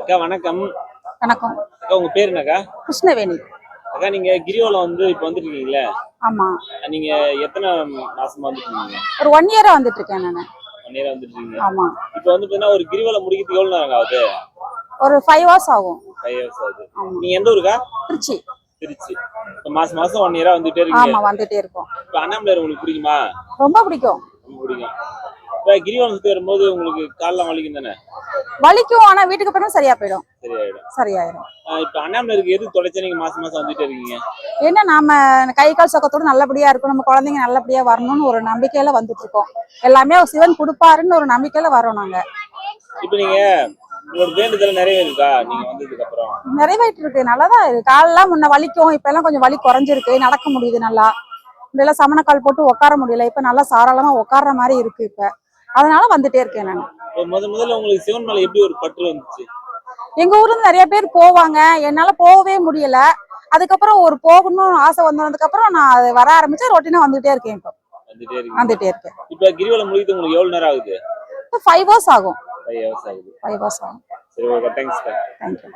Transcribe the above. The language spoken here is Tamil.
அக்கா வணக்கம். வணக்கம். அக்கா உங்க பேர் என்னக்கா? கிருஷ்ணவேணி. அக்கா நீங்க கிரிவலம் இப்ப வந்துட்டு இருக்கீங்களே, ஆமா. நீங்க எத்தனை மாசமா வந்துட்டு இருக்கீங்க? ஒரு 1 இயரா வந்துட்டு இருக்கேன் நானு. 1 இயரா வந்துட்டு இருக்கீங்க. ஆமா. இப்ப பாத்தீங்கன்னா ஒரு கிரிவலம் முடிக்கிறதுக்கு எவ்வளவு நேரம் ஆகுது? ஒரு 5 ஹவர்ஸ் ஆகும். 5 ஹவர்ஸ் ஆகுது. நீங்க எந்த ஊருக்கா? திருச்சி. திருச்சி. இப்ப மாசம் 1 இயரா வந்துட்டே இருக்கீங்க. ஆமா, வந்துட்டே இருக்கோம். இப்ப அண்ணாமலையார் உங்களுக்கு பிடிக்குமா? ரொம்ப பிடிக்கும். ரொம்ப பிடிக்கும். இப்ப கிரிவலம் சுத்தி வரும்போது உங்களுக்கு கால்லாம் வலிக்கும் தானே? வலிக்கும், ஆனா வீட்டுக்கு அப்புறம் சரியா போயிடும். சரியாயிடும். இப்ப அண்ணாமலையாருக்கு எது தொலைச்சா நீங்க மாசம் வந்துட்டே இருக்கீங்க? ஏன்னா நாம கை கால் சொக்கத்தோட நல்லபடியா இருக்கும், நம்ம குழந்தைங்க நல்லபடியா வரணும்னு ஒரு நம்பிக்கையில வந்துட்டு இருக்கோம். எல்லாமே சிவன் கொடுப்பாருன்னு ஒரு நம்பிக்கையில வரோம் நாங்க. இப்ப நீங்க உங்களோட வேண்டுதல் நிறைவேறிருக்கா நீங்க வந்ததுக்கு அப்புறம்? நிறைவேற்று இருக்கு. நல்லாதான் இருக்கு. காலெல்லாம் முன்ன வலிக்கும், இப்ப எல்லாம் கொஞ்சம் வலி குறைஞ்சிருக்கு, நடக்க முடியுது நல்லா. இதெல்லாம் சமணக்கால் போட்டு உட்கார முடியல, இப்ப நல்லா சாராளமா உட்கார்ற மாதிரி இருக்கு இப்ப. அதனால வந்துட்டே இருக்கேன் நான். முதல்ல உங்களுக்கு சிவன் மேல எப்படி ஒரு பற்று வந்துச்சு? எங்க ஊர்ல இருந்து நிறைய பேர் போவாங்க, என்னால போகவே முடியல. அதுக்கப்புறம் ஒரு போகணும்னு ஆசை வந்ததுக்கு அப்புறம் நான் அது வர ஆரம்பிச்சு ரொட்டீனா வந்துட்டே இருக்கேன். இப்போ வந்துட்டே இருக்கேன். இப்ப கிரிவலம் முடிக்கிறது உங்களுக்கு எவ்வளவு நேரம் ஆகுது? 5 ஹவர்ஸ் ஆகும். 5 ஹவர்ஸ் ஆகுது. 5 ஹவர்ஸ் ஆகும். சரி, ஓகே, தேங்க்ஸ். தேங்க்யூ.